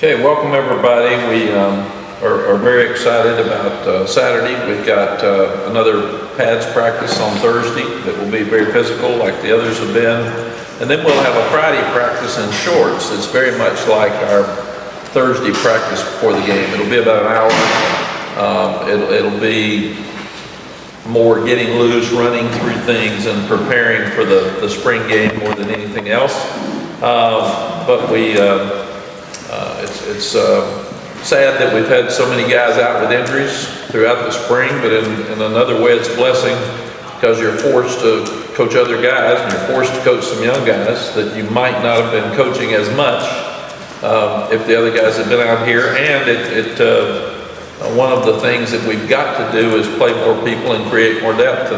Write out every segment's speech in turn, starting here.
Okay, welcome everybody. We are very excited about Saturday. We've got another pads practice on Thursday that will be very physical like the others have been. And then we'll have a Friday practice in shorts. It's very much like our Thursday practice before the game. It'll be about an hour. It'll be more getting loose, running through things and preparing for the spring game more than anything else. But it's sad that we've had so many guys out with injuries throughout the spring, but in another way it's a blessing because you're forced to coach other guys and you're forced to coach some young guys that you might not have been coaching as much if the other guys had been out here. And one of the things that we've got to do is play more people and create more depth,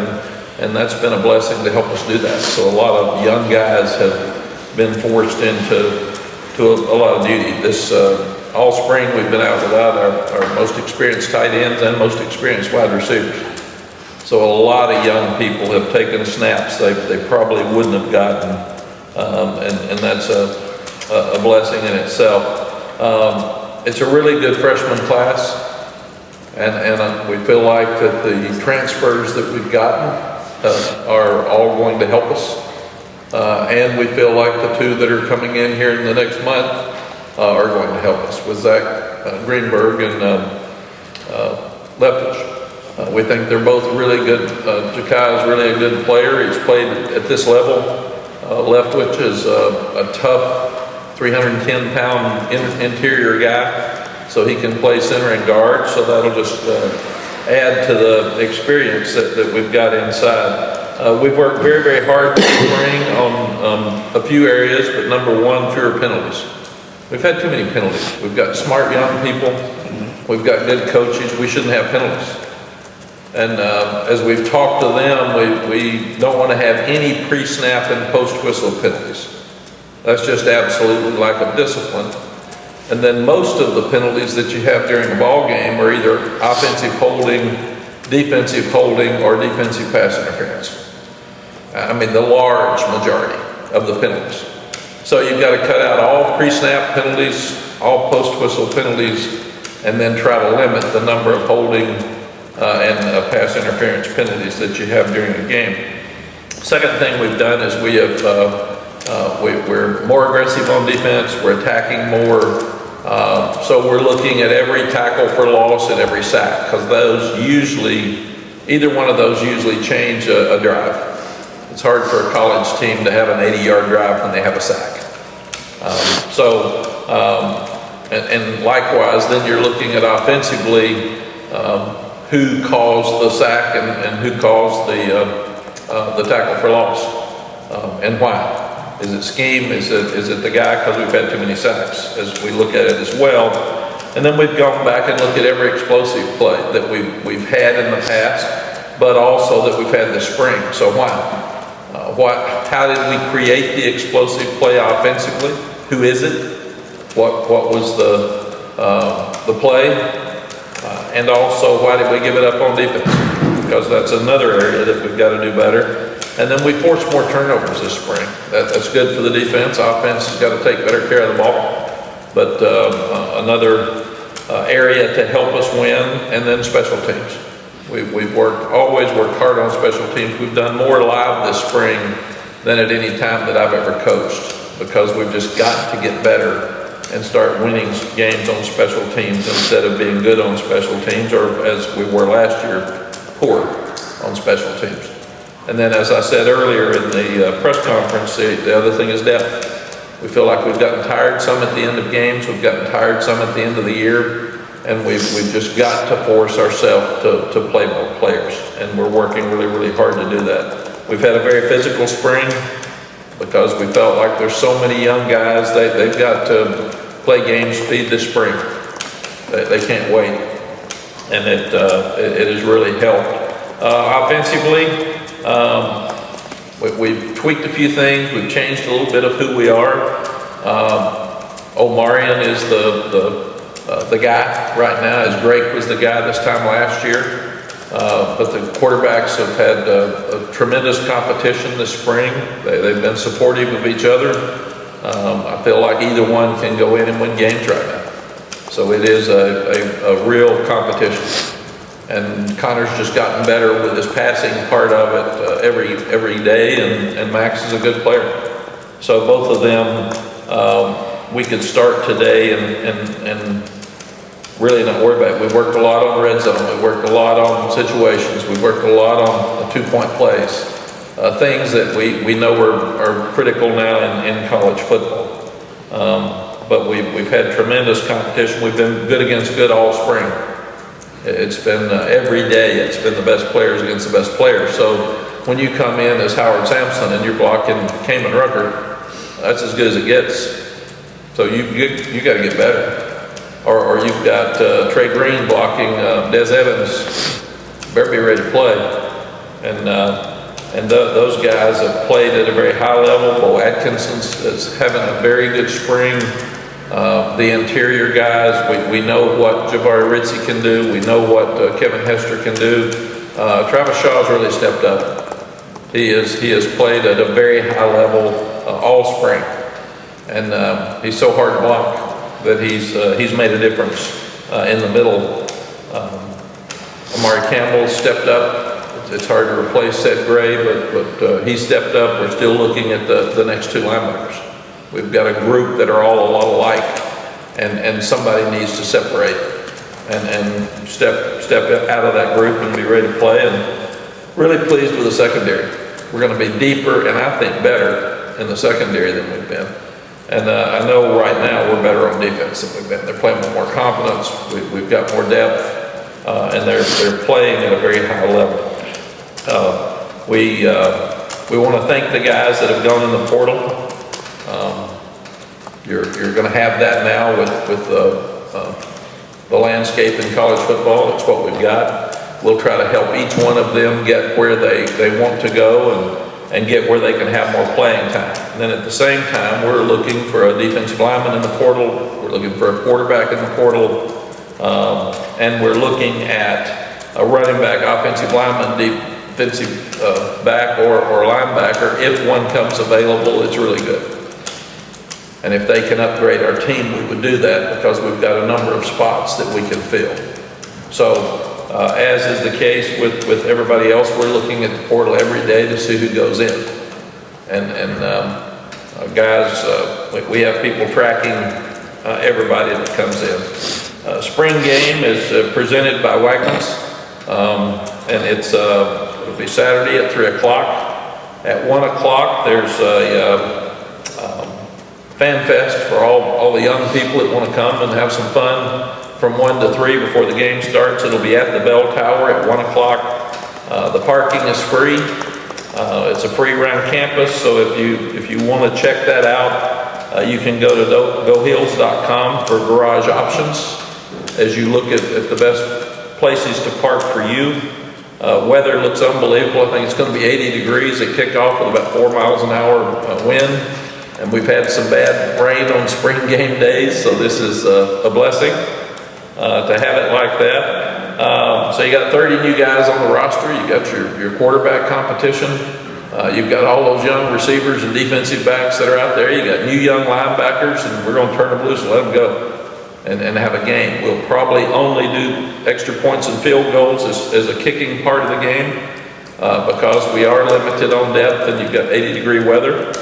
and that's been a blessing to help us do that. So a lot of young guys have been forced into a lot of duty. This all spring we've been out without our most experienced tight ends and most experienced wide receivers. So a lot of young people have taken snaps they probably wouldn't have gotten, and that's a blessing in itself. It's a really good freshman class, and we feel like that the transfers that we've gotten are all going to help us. And we feel like the two that are coming in here in the next month are going to help us with Zach Greenberg and Leftwich. We think they're both really good. Jakai is really a good player. He's played at this level. Leftwich is a tough 310-pound interior guy, so he can play center and guard, so that'll just add to the experience that we've got inside. We've worked very, very hard this spring on a few areas, but number one, fewer penalties. We've had too many penalties. We've got smart young people. We've got good coaches. We shouldn't have penalties. And as we've talked to them, we don't want to have any pre-snap and post-whistle penalties. That's just absolutely lack of discipline. And then most of the penalties that you have during a ball game are either offensive holding, defensive holding, or defensive pass interference. I mean, the large majority of the penalties. So you've got to cut out all pre-snap penalties, all post-whistle penalties, and then try to limit the number of holding and pass interference penalties that you have during a game. Second thing we've done is we're more aggressive on defense. We're attacking more. So we're looking at every tackle for loss and every sack, because either one of those usually change a drive. It's hard for a college team to have an 80-yard drive when they have a sack. And likewise, then you're looking at offensively who caused the sack and who caused the tackle for loss and why. Is it scheme? Is it the guy because we've had too many sacks, as we look at it as well. And then we've gone back and looked at every explosive play that we've had in the past, but also that we've had this spring. So why? How did we create the explosive play offensively? Who is it? What was the play? And also, why did we give it up on defense? Because that's another area that we've got to do better. And then we forced more turnovers this spring. That's good for the defense. Offense has got to take better care of the ball. But another area to help us win, and then special teams. We've always worked hard on special teams. We've done more live this spring than at any time that I've ever coached, because we've just got to get better and start winning games on special teams instead of being good on special teams, or as we were last year, poor on special teams. And then, as I said earlier in the press conference, the other thing is depth. We feel like we've gotten tired some at the end of games. We've gotten tired some at the end of the year. And we've just got to force ourselves to play more players. And we're working really, really hard to do that. We've had a very physical spring because we felt like there's so many young guys. They've got to play game speed this spring. They can't wait. And it has really helped. Offensively, we've tweaked a few things. We've changed a little bit of who we are. Omarion is the guy right now, as Drake was the guy this time last year. But the quarterbacks have had a tremendous competition this spring. They've been supportive of each other. I feel like either one can go in and win games right now. So it is a real competition. And Connor's just gotten better with his passing part of it every day, and Max is a good player. So both of them, we could start today and really not worry about it. We worked a lot on red zone. We worked a lot on situations. We worked a lot on the 2-point plays. Things that we know are critical now in college football. But we've had tremendous competition. We've been good against good all spring. It's been every day, it's been the best players against the best players. So when you come in as Howard Sampson and you're blocking Kamen Rucker, that's as good as it gets. So you got to get better. Or you've got Trey Green blocking Des Evans. Better be ready to play. And those guys have played at a very high level. Bo Atkinson's is having a very good spring. The interior guys, we know what Jabari Ritzie can do. We know what Kevin Hester can do. Travis Shaw's really stepped up. He has played at a very high level all spring. And he's so hard to block that he's made a difference in the middle. Amari Campbell stepped up. It's hard to replace Seth Gray, but he stepped up. We're still looking at the next 2 linebackers. We've got a group that are all a lot alike, and somebody needs to separate and step out of that group and be ready to play. And really pleased with the secondary. We're going to be deeper and I think better in the secondary than we've been. And I know right now we're better on defense than we've been. They're playing with more confidence. We've got more depth, and they're playing at a very high level. We want to thank the guys that have gone in the portal. You're going to have that now with the landscape in college football. It's what we've got. We'll try to help each one of them get where they want to go and get where they can have more playing time. And then at the same time, we're looking for a defensive lineman in the portal. We're looking for a quarterback in the portal. And we're looking at a running back, offensive lineman, defensive back or linebacker. If one comes available, it's really good. And if they can upgrade our team, we would do that because we've got a number of spots that we can fill. So as is the case with everybody else, we're looking at the portal every day to see who goes in. And guys, we have people tracking everybody that comes in. Spring game is presented by Wagner's, and it'll be Saturday at 3 o'clock. At 1 o'clock, there's a fan fest for all the young people that want to come and have some fun from 1 to 3 before the game starts. It'll be at the Bell Tower at 1 o'clock. The parking is free. It's a free around campus, so if you want to check that out, you can go to gohills.com for garage options as you look at the best places to park for you. Weather looks unbelievable. I think it's going to be 80 degrees at kickoff with about 4 miles an hour wind. And we've had some bad rain on spring game days, so this is a blessing to have it like that. So you got 30 new guys on the roster. You got your quarterback competition. You've got all those young receivers and defensive backs that are out there. You got new young linebackers, and we're going to turn them loose and let them go and have a game. We'll probably only do extra points and field goals as a kicking part of the game because we are limited on depth, and you've got 80-degree weather.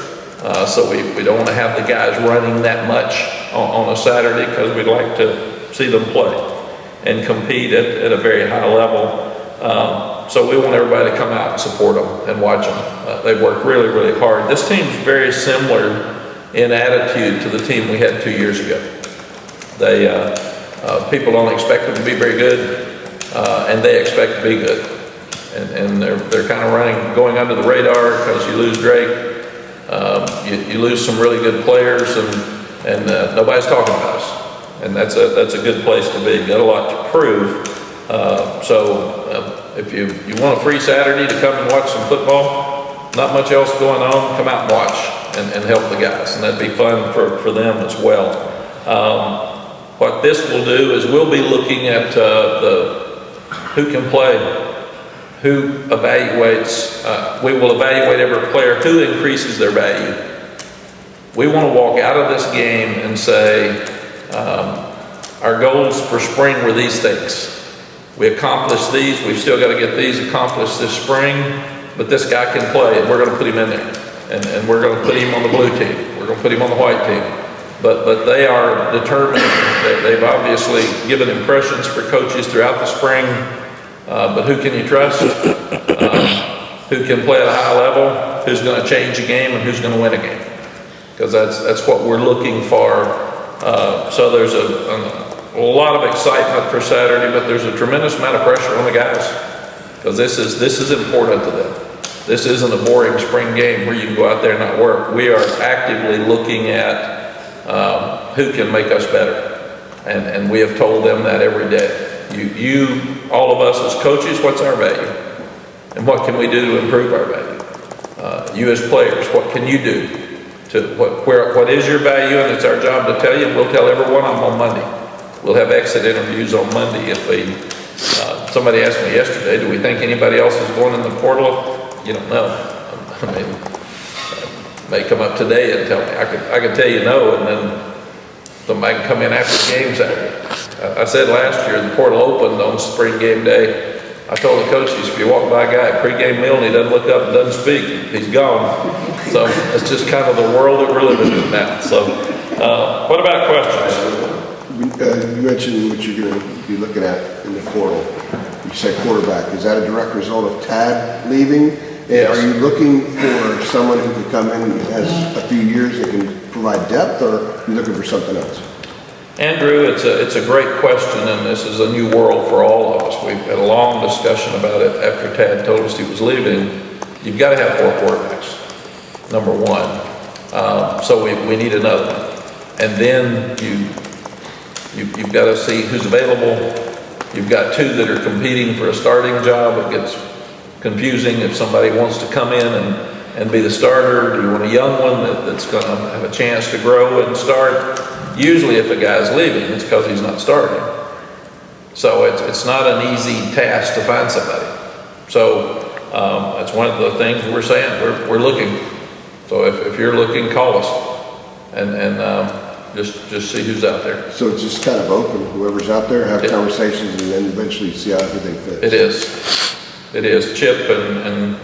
So we don't want to have the guys running that much on a Saturday because we'd like to see them play and compete at a very high level. So we want everybody to come out and support them and watch them. They've worked really, really hard. This team's very similar in attitude to the team we had 2 years ago. People don't expect them to be very good, and they expect to be good. And they're kind of going under the radar because you lose Drake. You lose some really good players, and nobody's talking about us, and that's a good place to be. Got a lot to prove. If you want a free Saturday to come and watch some football, not much else going on, come out and watch and help the guys, and that'd be fun for them as well. What this will do is we'll be looking at who can play. Who evaluates, we will evaluate every player who increases their value. We want to walk out of this game and say, our goals for spring were these things. We accomplished these. We've still got to get these accomplished this spring, but this guy can play, and we're going to put him in there. And we're going to put him on the blue team. We're going to put him on the white team. But they are determined. They've obviously given impressions for coaches throughout the spring. But who can you trust? Who can play at a high level? Who's going to change a game, and who's going to win a game? Because that's what we're looking for. So there's a lot of excitement for Saturday, but there's a tremendous amount of pressure on the guys, because this is important to them. This isn't a boring spring game where you can go out there and not work. We are actively looking at who can make us better, and we have told them that every day. All of us as coaches, what's our value, and what can we do to improve our value? You as players, what can you do to what is your value? And it's our job to tell you. And we'll tell everyone on Monday. We'll have exit interviews on Monday. If somebody asked me yesterday, do we think anybody else is going in the portal? You don't know. I mean, may come up today and tell me. I could tell you no, and then somebody can come in after the game Saturday. I said last year the portal opened on spring game day. I told the coaches, if you walk by a guy at pregame meal and he doesn't look up and doesn't speak, he's gone. So it's just kind of the world that we're living in now. So what about questions? You mentioned what you're going to be looking at in the portal. You said quarterback. Is that a direct result of Tad leaving? Yes. Are you looking for someone who can come in and has a few years that can provide depth, or are you looking for something else? Andrew, it's a great question, and this is a new world for all of us. We've had a long discussion about it after Tad told us he was leaving. You've got to have 4 quarterbacks, number one. So we need another one. And then you've got to see who's available. You've got 2 that are competing for a starting job. It gets confusing if somebody wants to come in and be the starter. Do you want a young one that's going to have a chance to grow and start? Usually if a guy's leaving, it's because he's not starting. So it's not an easy task to find somebody. So that's one of the things we're saying. We're looking. So if you're looking, call us and just see who's out there. So it's just kind of open. Whoever's out there, have conversations, and then eventually see how everything fits. It is. It is. Chip and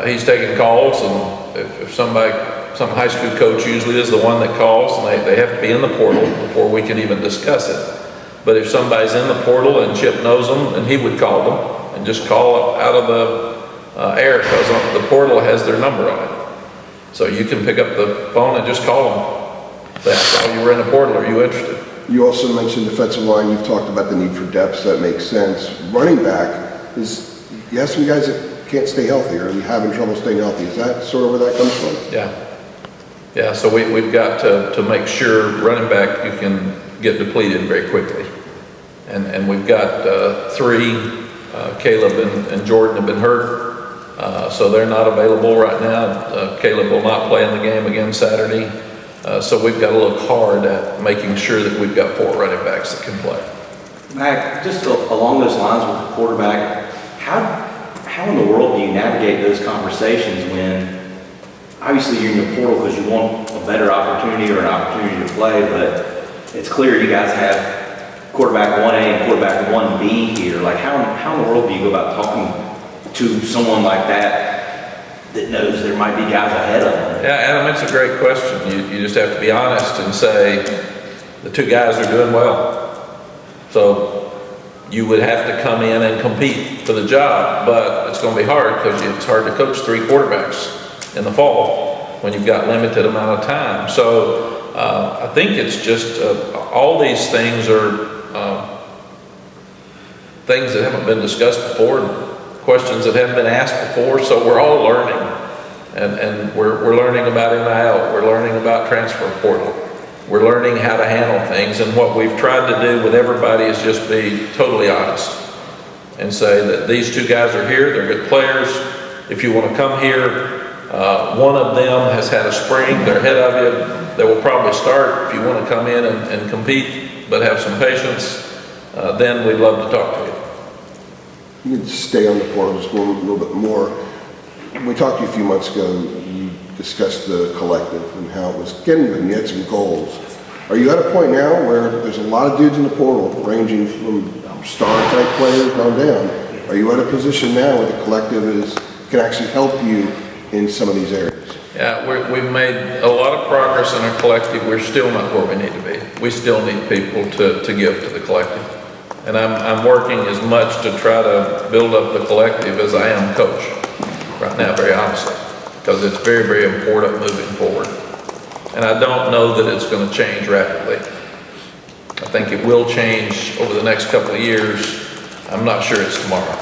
he's taking calls, and if some high school coach usually is the one that calls, and they have to be in the portal before we can even discuss it. But if somebody's in the portal and Chip knows them, then he would call them and just call out of the air, because the portal has their number on it. So you can pick up the phone and just call them. Say, I saw you were in the portal. Are you interested? You also mentioned defensive line. You've talked about the need for depth, so that makes sense. Running back, you have some guys that can't stay healthy, or you having trouble staying healthy. Is that sort of where that comes from? Yeah, so we've got to make sure running back, you can get depleted very quickly. And we've got 3, Caleb and Jordan have been hurt, so they're not available right now. Caleb will not play in the game again Saturday. So we've got to look hard at making sure that we've got 4 running backs that can play. Mack, just along those lines with the quarterback, how in the world do you navigate those conversations when obviously you're in the portal because you want a better opportunity or an opportunity to play, but it's clear you guys have quarterback 1A and quarterback 1B here. Like how in the world do you go about talking to someone like that knows there might be guys ahead of them? Yeah, Adam, it's a great question. You just have to be honest and say the 2 guys are doing well. So you would have to come in and compete for the job, but it's going to be hard because it's hard to coach 3 quarterbacks in the fall when you've got limited amount of time. So I think it's just all these things are things that haven't been discussed before, questions that haven't been asked before. So we're all learning, and we're learning about NIL, we're learning about transfer portal, we're learning how to handle things. And what we've tried to do with everybody is just be totally honest and say that these 2 guys are here, they're good players. If you want to come here, one of them has had a spring, they're ahead of you, they will probably start. If you want to come in and compete but have some patience, then we'd love to talk to you. You can stay on the portal just a little bit more. We talked to you a few months ago. You discussed the collective and how it was getting them. You had some goals. Are you at a point now where there's a lot of dudes in the portal, ranging from star-type players on down? Are you at a position now where the collective can actually help you in some of these areas? Yeah, we've made a lot of progress in our collective. We're still not where we need to be. We still need people to give to the collective. And I'm working as much to try to build up the collective as I am coach right now, very honestly, because it's very, very important moving forward. And I don't know that it's going to change rapidly. I think it will change over the next couple of years. I'm not sure it's tomorrow.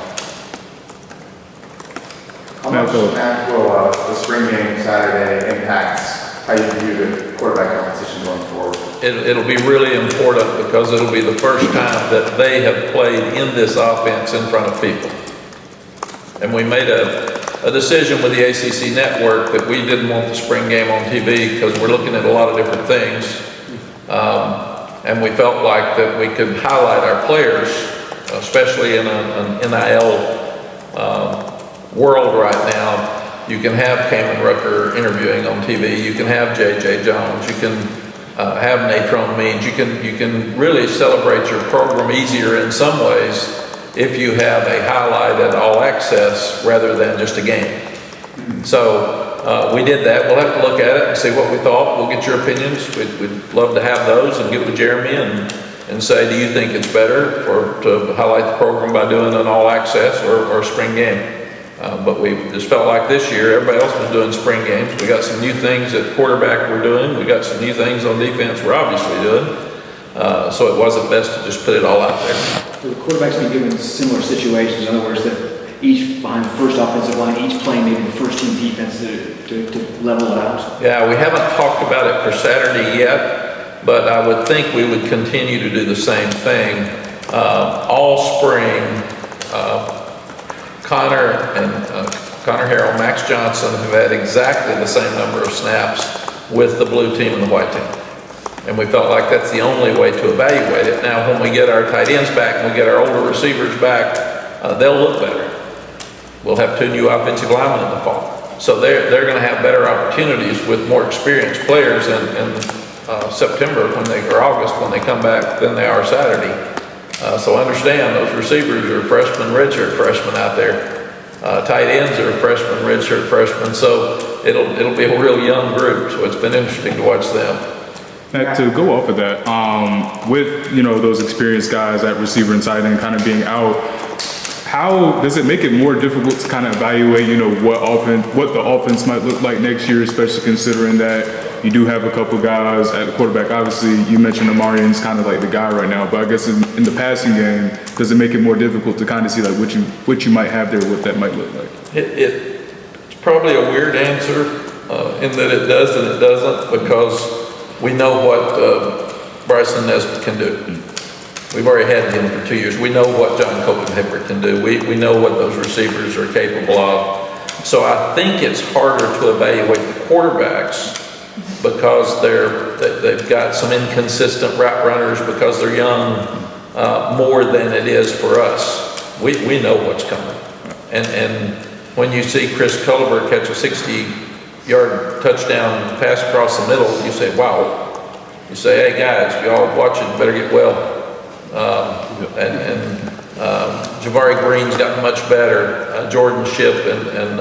How much will the spring game Saturday impact how you view the quarterback competition going forward? It'll be really important because it'll be the first time that they have played in this offense in front of people. And we made a decision with the ACC network that we didn't want the spring game on TV because we're looking at a lot of different things. And we felt like that we could highlight our players, especially in an NIL world right now. You can have Cameron Rucker interviewing on TV. You can have J.J. Jones. You can have Natron Means. You can really celebrate your program easier in some ways if you have a highlighted all access rather than just a game. So we did that. We'll have to look at it and see what we thought. We'll get your opinions. We'd love to have those and get with Jeremy and say, do you think it's better to highlight the program by doing an all access or a spring game? But we just felt like this year, everybody else was doing spring games. We got some new things at quarterback we're doing. We got some new things on defense we're obviously doing. So it wasn't best to just put it all out there. So the quarterbacks be given similar situations, in other words, that each behind the first offensive line, each playing maybe the first team defense to level it out? Yeah, we haven't talked about it for Saturday yet, but I would think we would continue to do the same thing. All spring, Connor Harrell, Max Johnson have had exactly the same number of snaps with the blue team and the white team. And we felt like that's the only way to evaluate it. Now, when we get our tight ends back and we get our older receivers back, they'll look better. We'll have 2 new offensive linemen in the fall. So they're going to have better opportunities with more experienced players in September or August when they come back than they are Saturday. So understand those receivers are freshmen, redshirt freshmen out there. Tight ends are freshmen, redshirt freshmen. So it'll be a real young group. So it's been interesting to watch them. Matt, to go off of that, with those experienced guys at receiver and tight end kind of being out, how does it make it more difficult to kind of evaluate, what the offense might look like next year, especially considering that you do have a couple guys at the quarterback? Obviously, you mentioned Amarian's kind of like the guy right now, but I guess in the passing game, does it make it more difficult to kind of see like what you might have there, what that might look like? It's probably a weird answer in that it does and it doesn't, because we know what Bryson Nesbitt can do. We've already had him for 2 years. We know what John Copenhaver can do. We know what those receivers are capable of. So I think it's harder to evaluate the quarterbacks because they've got some inconsistent route runners because they're young more than it is for us. We know what's coming. And when you see Chris Culver catch a 60-yard touchdown pass across the middle, you say, wow. You say, hey guys, y'all watching, better get well. Jabari Green's gotten much better. Jordan Shipp and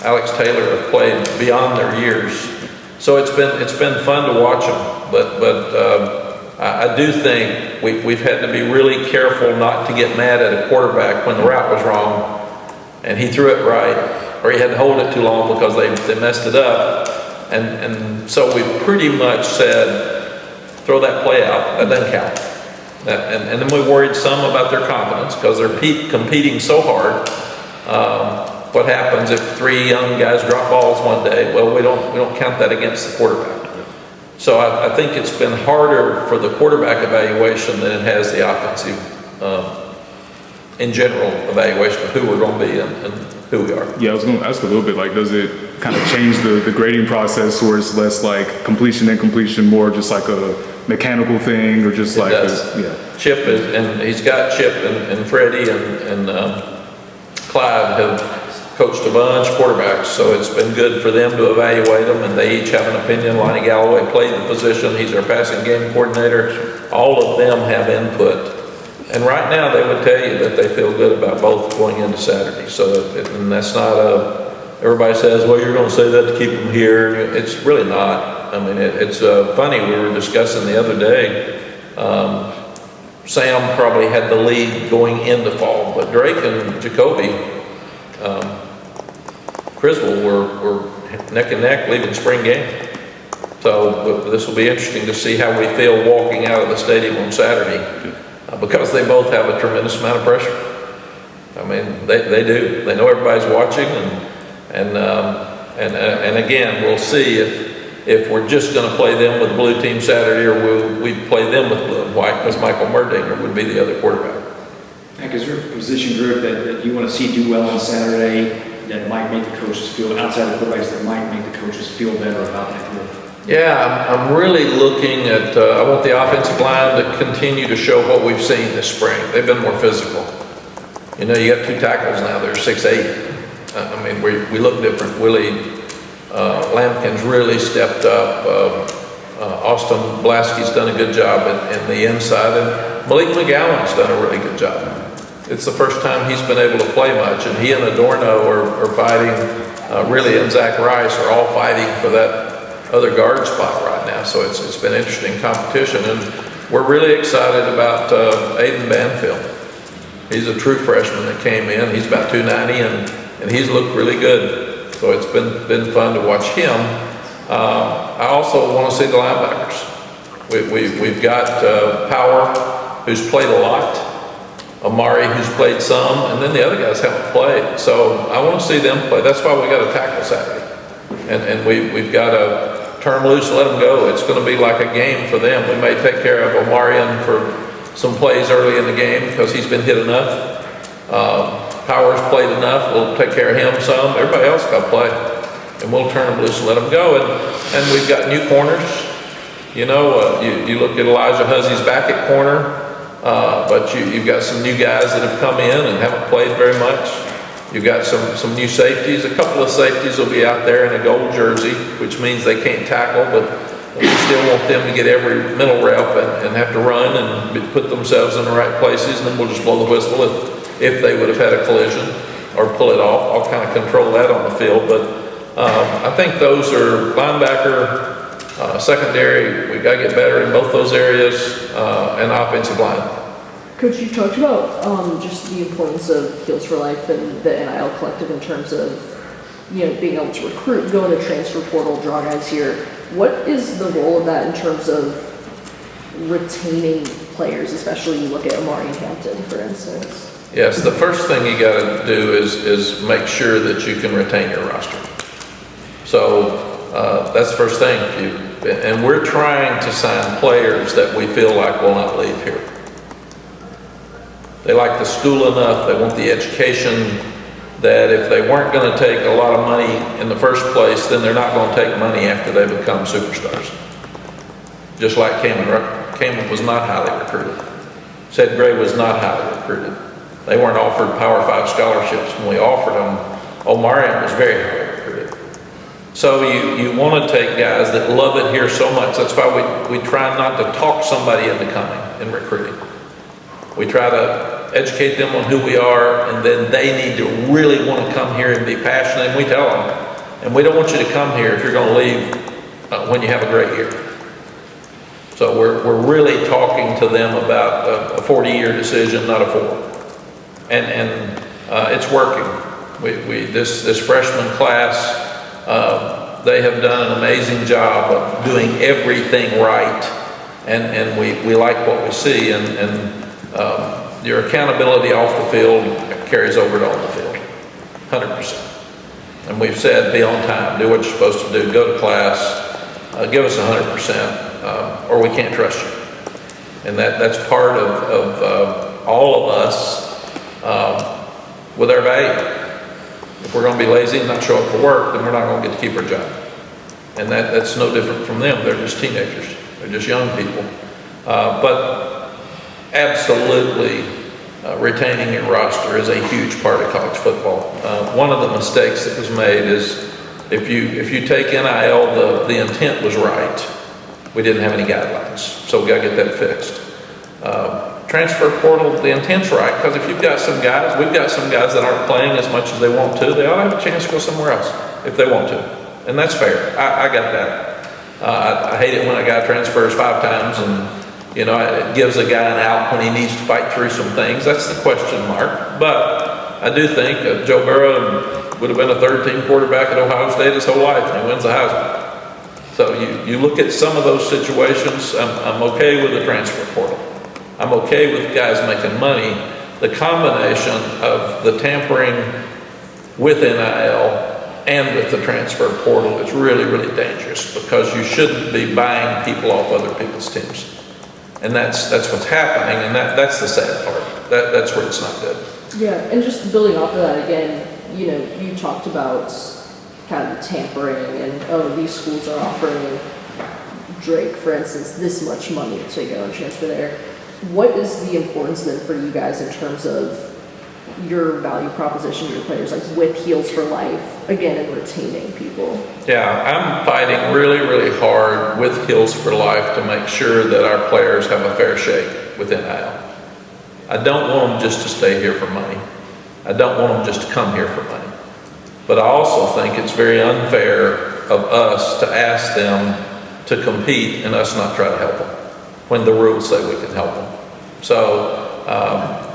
Alex Taylor have played beyond their years. So it's been fun to watch them. But I do think we've had to be really careful not to get mad at a quarterback when the route was wrong and he threw it right, or he had to hold it too long because they messed it up. And so we've pretty much said, throw that play out, that doesn't count. And then we worried some about their confidence because they're competing so hard. What happens if 3 young guys drop balls one day? Well, we don't count that against the quarterback. So I think it's been harder for the quarterback evaluation than it has the offensive, in general, evaluation of who we're going to be and who we are. Yeah, I was going to ask a little bit, like, does it kind of change the grading process, or it's less like completion and completion, more just like a mechanical thing, or just like Chip and he's got Chip and Freddie and Clyde have coached a bunch of quarterbacks, so it's been good for them to evaluate them, and they each have an opinion. Lonnie Galloway played the position. He's our passing game coordinator. All of them have input. And right now, they would tell you that they feel good about both going into Saturday. So, and that's not everybody says, well, you're going to say that to keep them here. It's really not. I mean, it's funny. We were discussing the other day, Sam probably had the lead going into fall, but Drake and Jacoby, Criswell were neck and neck leaving spring game. So this will be interesting to see how we feel walking out of the stadium on Saturday, because they both have a tremendous amount of pressure. I mean, they do. They know everybody's watching, and again, we'll see if we're just going to play them with blue team Saturday, or will we play them with blue and white, because Michael Merdinger would be the other quarterback. Mack, is there a position group that you want to see do well on Saturday that might make the coaches feel, outside of the quarterbacks, that might make the coaches feel better about that group? Yeah, I'm really looking at, I want the offensive line to continue to show what we've seen this spring. They've been more physical. You know, you got 2 tackles now, they're 6'8". I mean, we look different. Willie Lampkin's really stepped up. Austin Blaski's done a good job in the inside, and Malik McGowan's done a really good job. It's the first time he's been able to play much, and he and Adorno are fighting, really, and Zach Rice are all fighting for that other guard spot right now. So it's been interesting competition, and we're really excited about Aiden Banfield. He's a true freshman that came in. He's about 290, and he's looked really good. So it's been fun to watch him. I also want to see the linebackers. We've got Power, who's played a lot, Amari, who's played some, and then the other guys haven't played. So I want to see them play. That's why we got to tackle Saturday. And we've got to turn loose and let them go. It's going to be like a game for them. We may take care of Omarion for some plays early in the game because he's been hit enough. Powers played enough. We'll take care of him some. Everybody else got to play. And we'll turn them loose and let them go. And we've got new corners. You know, you look at Elijah Huzzy's back at corner, but you've got some new guys that have come in and haven't played very much. You've got some new safeties. A couple of safeties will be out there in a gold jersey, which means they can't tackle, but we still want them to get every middle rep and have to run and put themselves in the right places, and then we'll just blow the whistle if they would have had a collision or pull it off. I'll kind of control that on the field, but I think those are linebacker, secondary. We've got to get better in both those areas, and offensive line. Coach, you talked about just the importance of Heals for Life and the NIL collective in terms of, you know, being able to recruit, go into transfer portal, draw guys here. What is the role of that in terms of retaining players, especially you look at Amari Hampton, for instance? Yes, the first thing you got to do is make sure that you can retain your roster. So that's the first thing. And we're trying to sign players that we feel like will not leave here. They like the school enough, they want the education, that if they weren't going to take a lot of money in the first place, then they're not going to take money after they become superstars. Just like Kamen was not highly recruited. Ced Gray was not highly recruited. They weren't offered Power 5 scholarships when we offered them. Omarion was very highly recruited. So you want to take guys that love it here so much. That's why we try not to talk somebody into coming and recruiting. We try to educate them on who we are, and then they need to really want to come here and be passionate, and we tell them. And we don't want you to come here if you're going to leave when you have a great year. So we're really talking to them about a 40-year decision, not a 4. And it's working. This freshman class, they have done an amazing job of doing everything right, and we like what we see, and your accountability off the field carries over to on the field, 100%. And we've said, be on time, do what you're supposed to do, go to class, give us 100%, or we can't trust you. And that's part of all of us with our value. If we're going to be lazy and not show up for work, then we're not going to get to keep our job. And that's no different from them. They're just teenagers. They're just young people. But absolutely, retaining your roster is a huge part of college football. One of the mistakes that was made is if you take NIL, the intent was right. We didn't have any guidelines, so we got to get that fixed. Transfer portal, the intent's right, because if you've got some guys, we've got some guys that aren't playing as much as they want to, they ought to have a chance to go somewhere else if they want to. And that's fair. I got that. I hate it when a guy transfers 5 times and, you know, it gives a guy an out when he needs to fight through some things. That's the question mark. But I do think Joe Burrow would have been a third-team quarterback at Ohio State his whole life, and he wins the Heisman. So you look at some of those situations, I'm okay with the transfer portal. I'm okay with guys making money. The combination of the tampering with NIL and with the transfer portal is really, really dangerous, because you shouldn't be buying people off other people's teams. And that's what's happening, and that's the sad part. That's where it's not good. Yeah, and just building off of that again, you know, you talked about kind of tampering and, oh, these schools are offering Drake, for instance, this much money to go and transfer there. What is the importance then for you guys in terms of your value proposition to your players, like with Heels for Life, again, and retaining people? Yeah, I'm fighting really, really hard with Heels for Life to make sure that our players have a fair shake with NIL. I don't want them just to stay here for money. I don't want them just to come here for money. But I also think it's very unfair of us to ask them to compete and us not try to help them when the rules say we can help them. So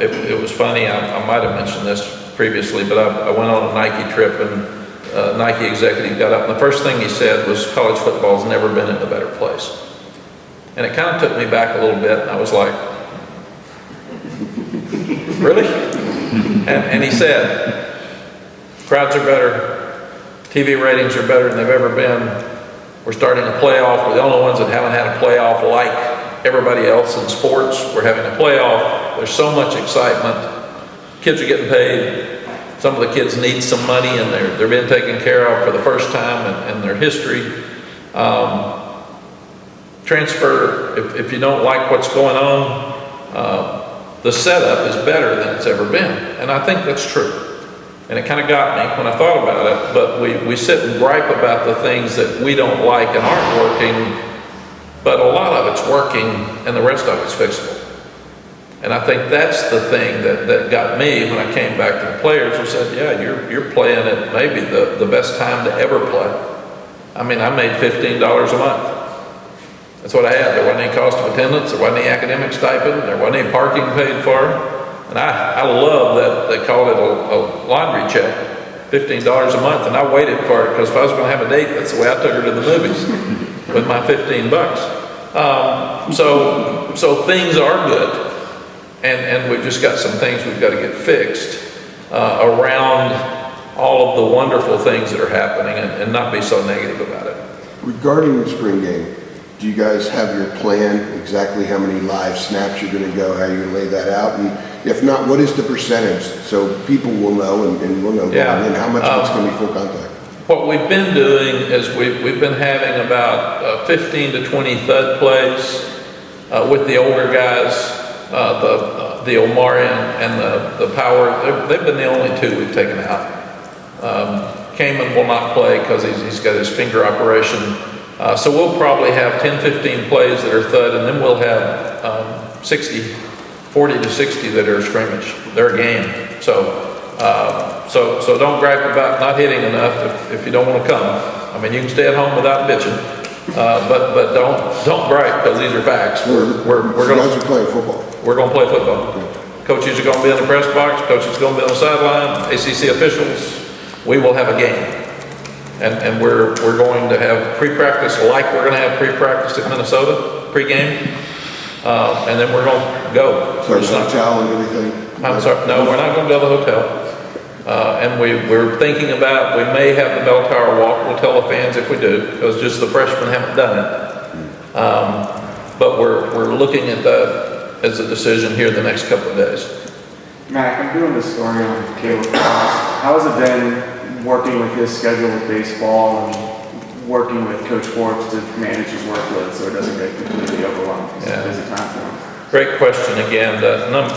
it was funny, I might have mentioned this previously, but I went on a Nike trip, and Nike executive got up, and the first thing he said was, college football has never been in a better place. And it kind of took me back a little bit, and I was like, really? And he said, crowds are better, TV ratings are better than they've ever been. We're starting a playoff. We're the only ones that haven't had a playoff like everybody else in sports. We're having a playoff. There's so much excitement. Kids are getting paid. Some of the kids need some money, and they're being taken care of for the first time in their history. Transfer, if you don't like what's going on, the setup is better than it's ever been. And I think that's true. And it kind of got me when I thought about it, but we sit and gripe about the things that we don't like and aren't working, but a lot of it's working and the rest of it's fixable. And I think that's the thing that got me when I came back to the players and said, yeah, you're playing at maybe the best time to ever play. I mean, I made $15 a month. That's what I had. There wasn't any cost of attendance, there wasn't any academic stipend, there wasn't any parking paid for. And I love that they called it a laundry check, $15 a month, and I waited for it, because if I was going to have a date, that's the way I took her to the movies, with my $15. So things are good, and we've just got some things we've got to get fixed around all of the wonderful things that are happening, and not be so negative about it. Regarding the spring game, do you guys have your plan, exactly how many live snaps you're going to go, how you're going to lay that out? And if not, what is the percentage, so people will know and will know, and how much of it's going to be full contact? What we've been doing is we've been having about 15 to 20 thud plays with the older guys, the Omarion and the Power. They've been the only two we've taken out. Kamen will not play because he's got his finger operation. So we'll probably have 10, 15 plays that are thud, and then we'll have 40 to 60 that are scrimmage. They're a game. So don't gripe about not hitting enough if you don't want to come. I mean, you can stay at home without bitching, but don't gripe, because these are facts. We're going to play football. We're going to play football. Coaches are going to be in the press box. Coaches are going to be on the sideline. ACC officials. We will have a game. And we're going to have pre-practice like we're going to have pre-practice at Minnesota, pre-game, and then we're going to go. So there's hotel and everything? I'm sorry, no, we're not going to go to the hotel. And we're thinking about, we may have the bell tower walk. We'll tell the fans if we do, because just the freshmen haven't done it. But we're looking at that as a decision here the next couple of days. Mack, I'm doing this story on Caleb Cross. How has it been working with his schedule with baseball and working with Coach Forbes to manage his workload so it doesn't get completely overwhelmed? It's a busy time for him. Great question again.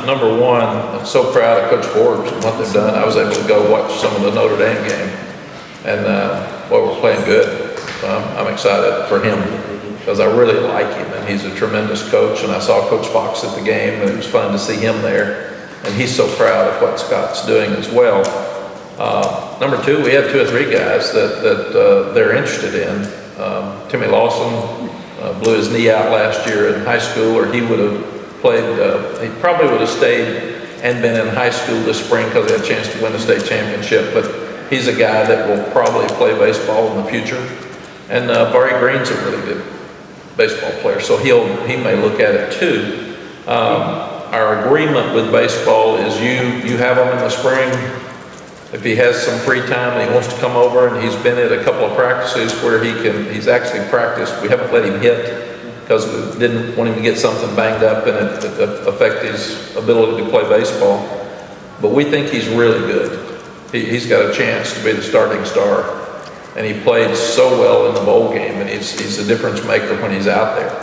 Number one, I'm so proud of Coach Forbes and what they've done. I was able to go watch some of the Notre Dame game, and we're playing good. I'm excited for him because I really like him, and he's a tremendous coach. And I saw Coach Fox at the game, and it was fun to see him there. And he's so proud of what Scott's doing as well. Number two, we have 2 or 3 guys that they're interested in. Timmy Lawson blew his knee out last year in high school, or he would have played, he probably would have stayed and been in high school this spring because he had a chance to win a state championship, but he's a guy that will probably play baseball in the future. And Barry Green's a really good baseball player, so he may look at it too. Our agreement with baseball is you have him in the spring. If he has some free time and he wants to come over, and he's been at a couple of practices where he's actually practiced. We haven't let him hit because we didn't want him to get something banged up and it affect his ability to play baseball. But we think he's really good. He's got a chance to be the starting star. And he played so well in the bowl game, and he's a difference maker when he's out there.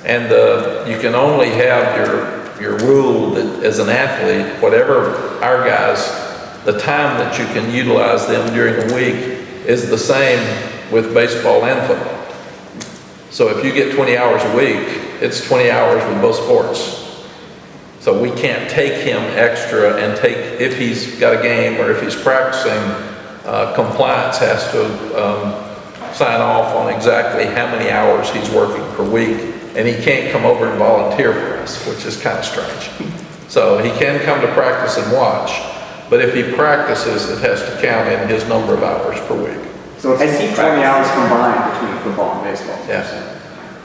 And you can only have your rule that as an athlete, whatever our guys, the time that you can utilize them during the week is the same with baseball and football. So if you get 20 hours a week, it's 20 hours with both sports. So we can't take him extra and if he's got a game or if he's practicing, compliance has to sign off on exactly how many hours he's working per week. And he can't come over and volunteer for us, which is kind of strange. So he can come to practice and watch, but if he practices, it has to count in his number of hours per week. So it's 20 hours combined between football and baseball. Yeah.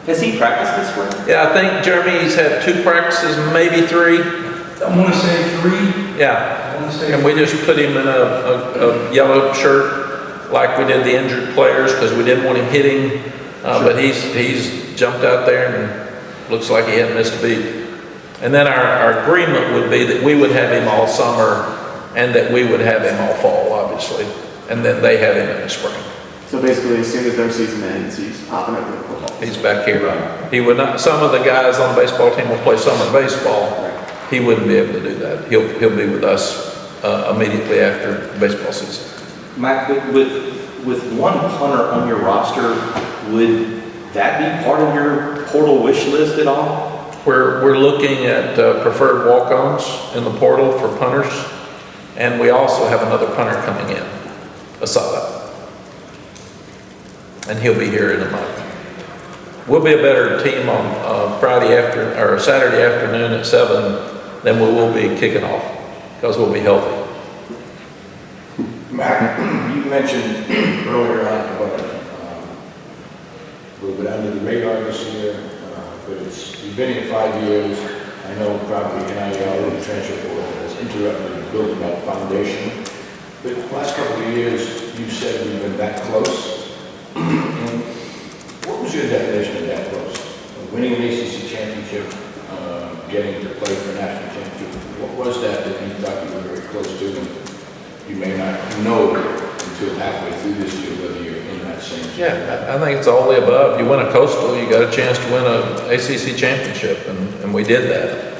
Has he practiced this spring? Yeah, I think Jeremy, he's had 2 practices, maybe 3. I want to say 3. Yeah. I want to say And we just put him in a yellow shirt like we did the injured players because we didn't want him hitting. But he's jumped out there and looks like he hadn't missed a beat. And then our agreement would be that we would have him all summer and that we would have him all fall, obviously. And then they have him in the spring. So basically, as soon as their season ends, he's popping up in the football. He's back here. He would not. Some of the guys on the baseball team will play summer baseball. He wouldn't be able to do that. He'll be with us immediately after the baseball season. Mack, with one punter on your roster, would that be part of your portal wish list at all? We're looking at preferred walk-ons in the portal for punters, and we also have another punter coming in, Asada, and he'll be here in a month. We'll be a better team on Saturday afternoon at 7 than we will be kicking off because we'll be healthy. Mack, you mentioned earlier on about we'll go down to the radar this year, but you've been here 5 years. I know probably NIL and the transfer portal has interrupted building that foundation. But the last couple of years, you said we've been that close. What was your definition of that close? Winning an ACC championship, getting to play for a national championship. What was that you thought you were very close to? And you may not know until halfway through this year whether you're in that same situation. Yeah, I think it's all the above. You win a Coastal, you got a chance to win an ACC championship, and we did that.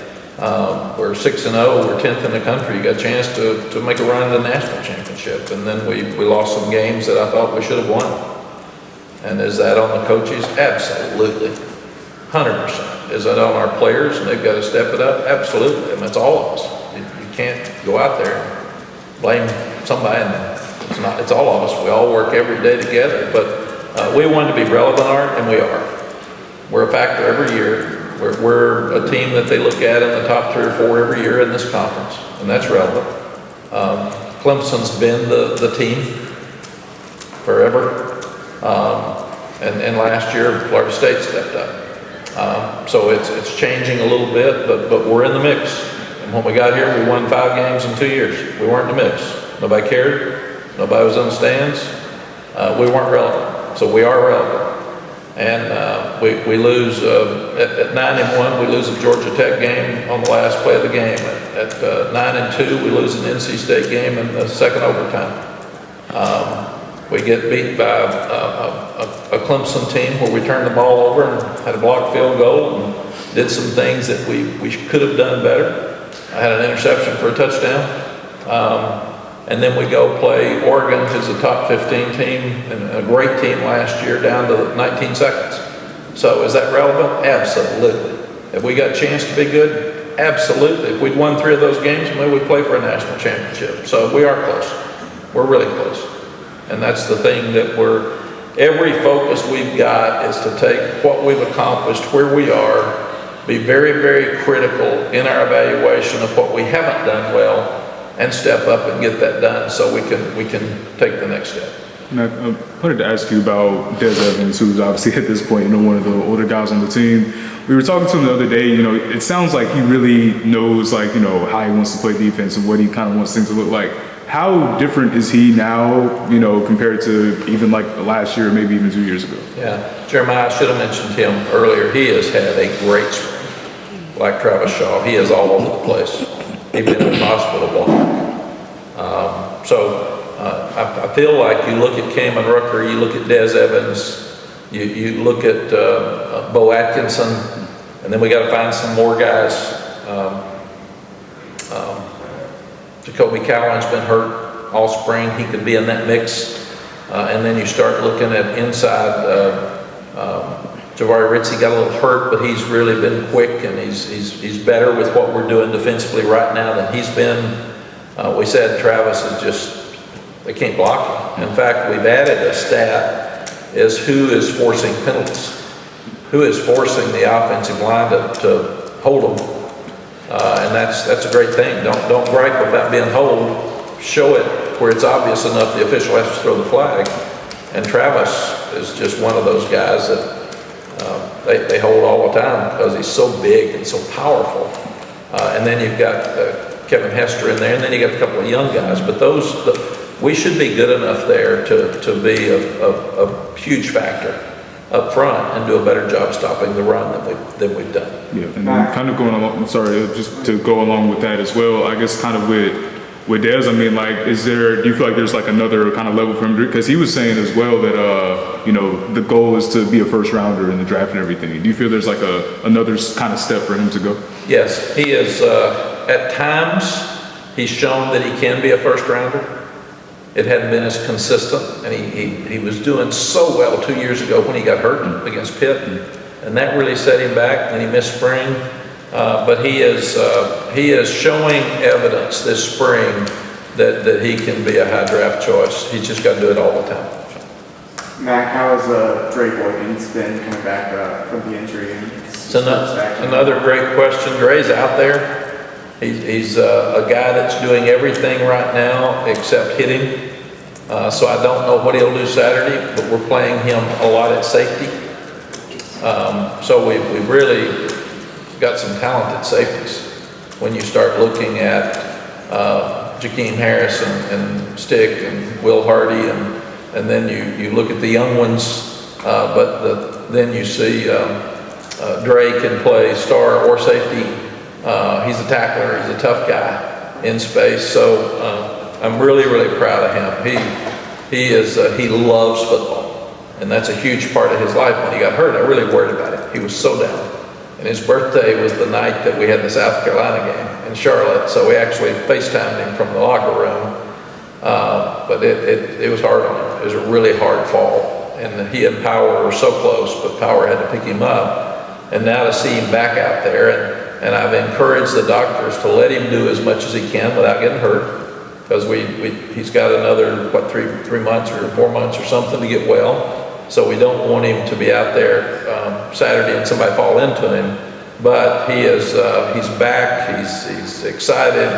We're 6-0, we're 10th in the country. You got a chance to make a run at the national championship, and then we lost some games that I thought we should have won. And is that on the coaches? Absolutely, 100%. Is that on our players, and they've got to step it up? Absolutely. I mean, it's all of us. You can't go out there and blame somebody. It's all of us. We all work every day together. But we want to be relevant, Art, and we are. We're a factor every year. We're a team that they look at in the top 3 or 4 every year in this conference, and that's relevant. Clemson's been the team forever, and last year Florida State stepped up. So it's changing a little bit, but we're in the mix. And when we got here, we won 5 games in 2 years. We weren't in the mix. Nobody cared. Nobody was in the stands. We weren't relevant, so we are relevant. And we lose at 9-1. We lose a Georgia Tech game on the last play of the game. At 9-2, we lose an NC State game in the second overtime. We get beat by a Clemson team where we turned the ball over and had a blocked field goal and did some things that we could have done better. I had an interception for a touchdown. And then we go play Oregon, who's a top 15 team and a great team last year, down to 19 seconds. So is that relevant? Absolutely. Have we got a chance to be good? Absolutely. If we'd won 3 of those games, maybe we'd play for a national championship. So we are close. We're really close. And that's the thing that every focus we've got is to take what we've accomplished, where we are, be very, very critical in our evaluation of what we haven't done well, and step up and get that done so we can take the next step. And I wanted to ask you about Des Evans, who's obviously at this point, one of the older guys on the team. We were talking to him the other day, it sounds like he really knows, how he wants to play defense and what he kind of wants things to look like. How different is he now, compared to even last year, or maybe even 2 years ago? Yeah, Jeremiah, I should have mentioned him earlier. He has had a great spring, like Travis Shaw. He is all over the place. He's been impossible to block. I feel like you look at Cameron Rucker, you look at Des Evans, you look at Bo Atkinson, and then we got to find some more guys. Jacoby Cowan's been hurt all spring. He could be in that mix. And then you start looking at inside. Javari Ritzie got a little hurt, but he's really been quick, and he's better with what we're doing defensively right now than he's been. We said Travis is just, they can't block him. In fact, we've added a stat is who is forcing penalties, who is forcing the offensive line to hold them. And that's a great thing. Don't gripe about being hold. Show it where it's obvious enough the official has to throw the flag. And Travis is just one of those guys that they hold all the time because he's so big and so powerful. And then you've got Kevin Hester in there, and then you got a couple of young guys. But we should be good enough there to be a huge factor up front and do a better job stopping the run than we've done. Yeah, and then kind of going along, just to go along with that as well, I guess kind of with Des, do you feel like there's another kind of level for him? Because he was saying as well that, the goal is to be a first rounder in the draft and everything. Do you feel there's another kind of step for him to go? Yes, he is, at times, he's shown that he can be a first rounder. It hadn't been as consistent, and he was doing so well 2 years ago when he got hurt against Pitt, and that really set him back, and he missed spring. But he is showing evidence this spring that he can be a high draft choice. He's just got to do it all the time. Mack, how has Dre Boykins been coming back from the injury? It's another great question. Dre's out there. He's a guy that's doing everything right now except hitting. So I don't know what he'll do Saturday, but we're playing him a lot at safety. So we've really got some talented safeties. When you start looking at Jakeem Harris and Stick and Will Hardy, and then you look at the young ones, then you see Dre can play star or safety. He's a tackler. He's a tough guy in space. So I'm really, really proud of him. He loves football, and that's a huge part of his life. When he got hurt, I really worried about it. He was so down. And his birthday was the night that we had the South Carolina game in Charlotte. So we actually FaceTimed him from the locker room. But it was hard on him. It was a really hard fall. And he and Power were so close, but Power had to pick him up. And now to see him back out there, and I've encouraged the doctors to let him do as much as he can without getting hurt. Because he's got another, 3 months or 4 months or something to get well. So we don't want him to be out there Saturday and somebody fall into him. But he's back. He's excited.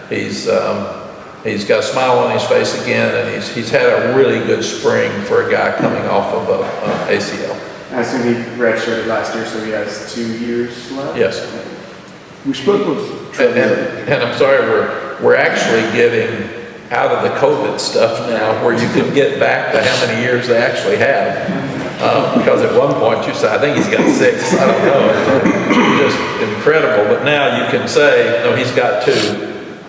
He's got a smile on his face again, and he's had a really good spring for a guy coming off of a ACL. I assume he redshirted last year, so he has 2 years left? Yes. We spoke with And I'm sorry, we're actually getting out of the COVID stuff now, where you can get back to how many years they actually have. Because at one point you said, I think he's got 6. I don't know. It's just incredible. But now you can say, no, he's got 2.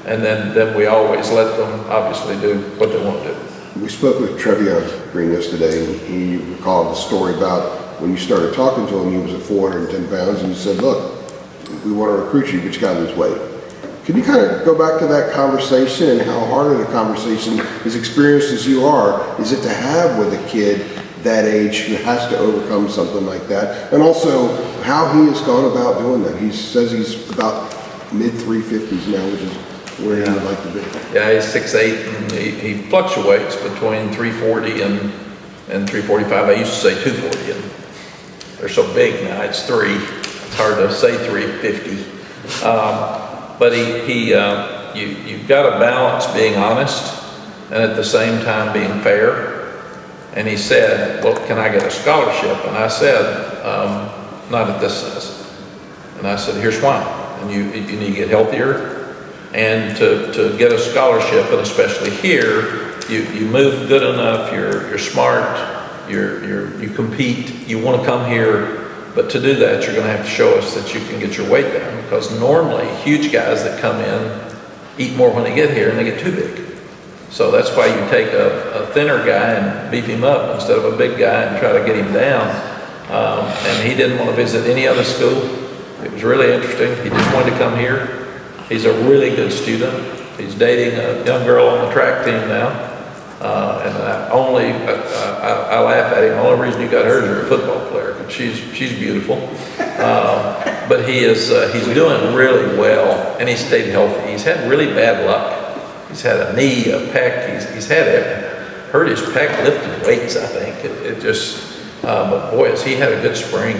And then we always let them obviously do what they want to do. We spoke with Trevion Green yesterday, and he recalled the story about when you started talking to him, he was at 410 pounds, and you said, look, we want to recruit you, but you got to lose weight. Can you kind of go back to that conversation and how hard of a conversation, as experienced as you are, is it to have with a kid that age who has to overcome something like that? And also how he has gone about doing that. He says he's about mid 350s now, which is where he would like to be. Yeah, he's 6'8", and he fluctuates between 340 and 345. I used to say 240, and they're so big now, it's 3. It's hard to say 350. But you've got to balance being honest and at the same time being fair. And he said, well, can I get a scholarship? And I said, not at this size. And I said, here's why. And you need to get healthier. And to get a scholarship, and especially here, you move good enough, you're smart, you compete, you want to come here. But to do that, you're going to have to show us that you can get your weight down, because normally huge guys that come in eat more when they get here and they get too big. So that's why you take a thinner guy and beef him up instead of a big guy and try to get him down. And he didn't want to visit any other school. It was really interesting. He just wanted to come here. He's a really good student. He's dating a young girl on the track team now. And I laugh at him. The only reason you got her is you're a football player, because she's beautiful. But he's doing really well, and he stayed healthy. He's had really bad luck. He's had a knee, a pec. He's hurt his pec lifting weights, I think. But boy, has he had a good spring.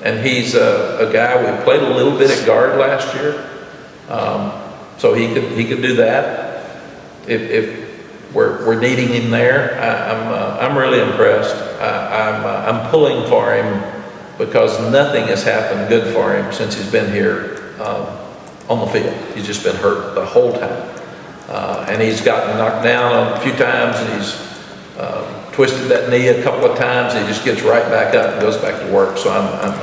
And he's a guy, we played a little bit at guard last year. So he could do that if we're needing him there. I'm really impressed. I'm pulling for him, because nothing has happened good for him since he's been here on the field. He's just been hurt the whole time, and he's gotten knocked down a few times, and he's twisted that knee a couple of times. And he just gets right back up and goes back to work. So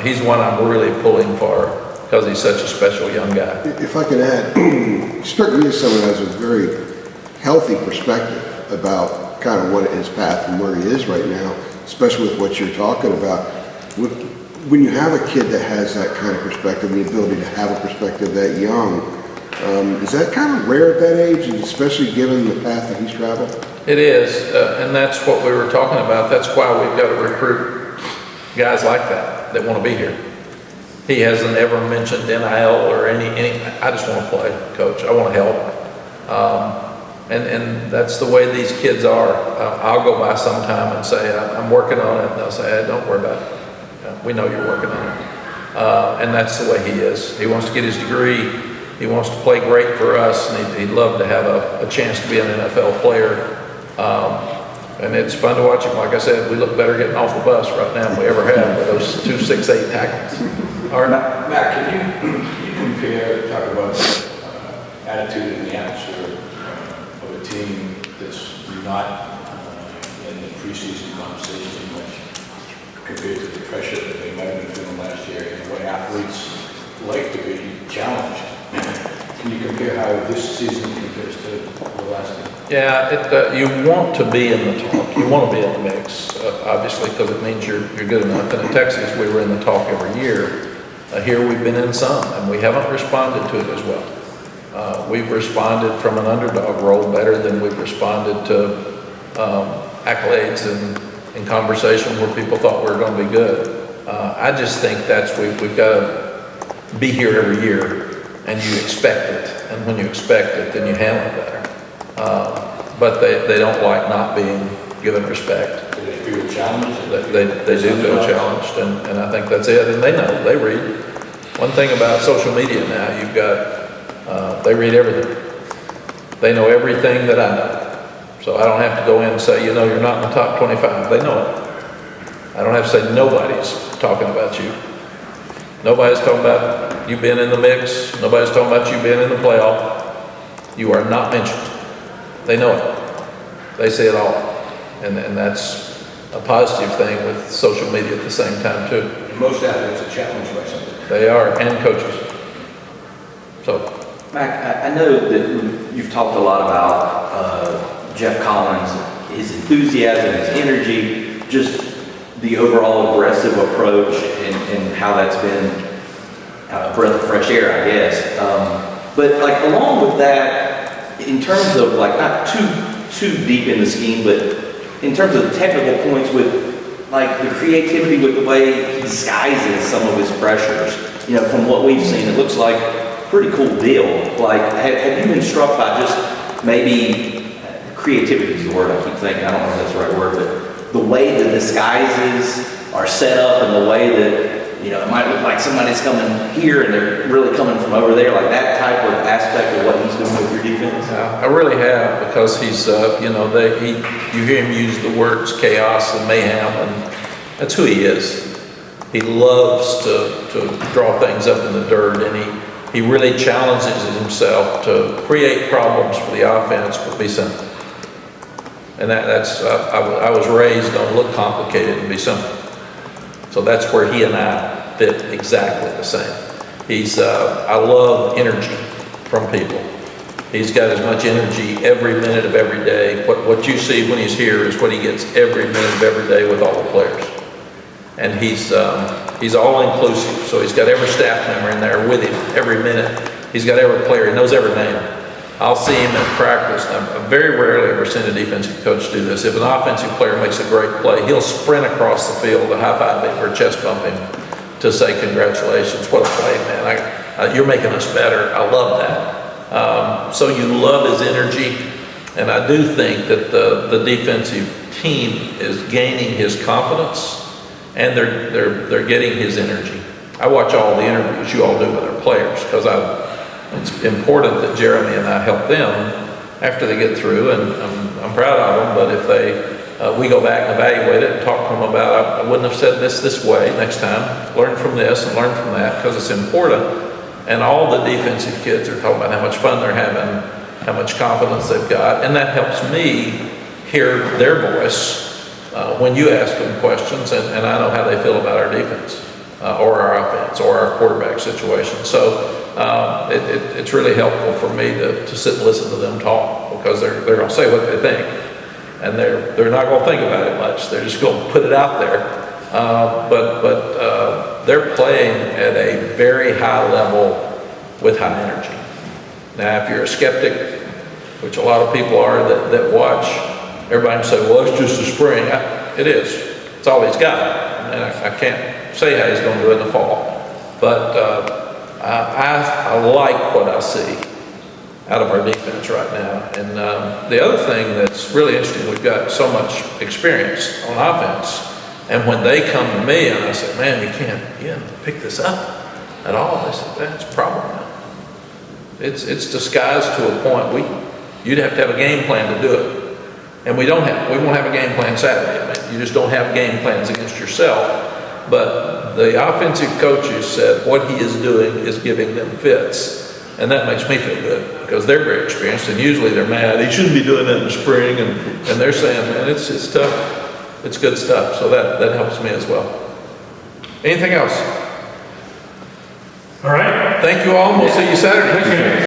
he's one I'm really pulling for, because he's such a special young guy. If I can add, you struck me as someone who has a very healthy perspective about kind of what his path and where he is right now, especially with what you're talking about. When you have a kid that has that kind of perspective, and the ability to have a perspective that young, is that kind of rare at that age, and especially given the path that he's traveled? It is, and that's what we were talking about. That's why we've got to recruit guys like that want to be here. He hasn't ever mentioned NIL or any. I just want to play, coach. I want to help. And that's the way these kids are. I'll go by sometime and say, I'm working on it. And they'll say, hey, don't worry about it. We know you're working on it. And that's the way he is. He wants to get his degree. He wants to play great for us. And he'd love to have a chance to be an NFL player. And it's fun to watch him. Like I said, we look better getting off the bus right now than we ever have with those 2 6'8" tackles. All right. Matt, can you compare, talk about attitude and the atmosphere of a team that's not in the preseason conversation too much, compared to the pressure that they might have been feeling last year, and what athletes like to be challenged? Can you compare how this season compares to the last one? Yeah, you want to be in the talk. You want to be in the mix, obviously, because it means you're good enough. And in Texas, we were in the talk every year. Here we've been in some, and we haven't responded to it as well. We've responded from an underdog role better than we've responded to accolades and in conversation where people thought we were going to be good. I just think we've got to be here every year, and you expect it. And when you expect it, then you handle it better. But they don't like not being given respect. Do they feel challenged? They do feel challenged, and I think that's it. And they know, they read. One thing about social media now, you've got, they read everything. They know everything that I know. So I don't have to go in and say, you're not in the top 25. They know it. I don't have to say nobody's talking about you. Nobody's talking about you being in the mix. Nobody's talking about you being in the playoff. You are not mentioned. They know it. They say it all. And that's a positive thing with social media at the same time too. Most athletes are challenged by something. They are, and coaches. So, Mack, I know that you've talked a lot about Jeff Collins, his enthusiasm, his energy, just the overall aggressive approach and how that's been a breath of fresh air, I guess. But like along with that, in terms of like not too deep in the scheme, but in terms of the technical points with like the creativity with the way he disguises some of his pressures, you know, from what we've seen, it looks like a pretty cool deal. Like, have you been struck by just maybe creativity is the word I keep thinking. I don't know if that's the right word, but the way the disguises are set up and the way that, you know, it might look like somebody's coming here and they're really coming from over there, like that type of aspect of what he's doing with your defense? I really have, because he's, you know, you hear him use the words chaos and mayhem, and that's who he is. He loves to draw things up in the dirt, and he really challenges himself to create problems for the offense, but be simple. And I was raised on look complicated and be simple. So that's where he and I fit exactly the same. I love energy from people. He's got as much energy every minute of every day. What you see when he's here is what he gets every minute of every day with all the players. And he's all inclusive. So he's got every staff member in there with him every minute. He's got every player. He knows every name. I'll see him at practice. I very rarely ever seen a defensive coach do this. If an offensive player makes a great play, he'll sprint across the field to high five him or chest bump him to say congratulations. What a play, man. You're making us better. I love that. So you love his energy, and I do think that the defensive team is gaining his confidence, and they're getting his energy. I watch all the interviews you all do with our players, because it's important that Jeremy and I help them after they get through, and I'm proud of them. But if we go back and evaluate it and talk to them about, I wouldn't have said this way next time, learn from this and learn from that, because it's important. And all the defensive kids are talking about how much fun they're having, how much confidence they've got, and that helps me hear their voice when you ask them questions, and I know how they feel about our defense or our offense or our quarterback situation. So it's really helpful for me to sit and listen to them talk, because they're going to say what they think, and they're not going to think about it much. They're just going to put it out there. But they're playing at a very high level with high energy. Now, if you're a skeptic, which a lot of people are that watch, everybody can say, well, it's just a spring. It is. It's all he's got. And I can't say how he's going to do it in the fall. But I like what I see out of our defense right now. And the other thing that's really interesting, we've got so much experience on offense. And when they come to me and I say, man, you can't pick this up at all, they say, that's a problem now. It's disguised to a point. You'd have to have a game plan to do it. And we won't have a game plan Saturday. I mean, you just don't have game plans against yourself. But the offensive coaches said what he is doing is giving them fits. And that makes me feel good, because they're very experienced, and usually they're mad. He shouldn't be doing that in the spring. And they're saying, man, it's tough. It's good stuff. So that helps me as well. Anything else? All right. Thank you all. We'll see you Saturday.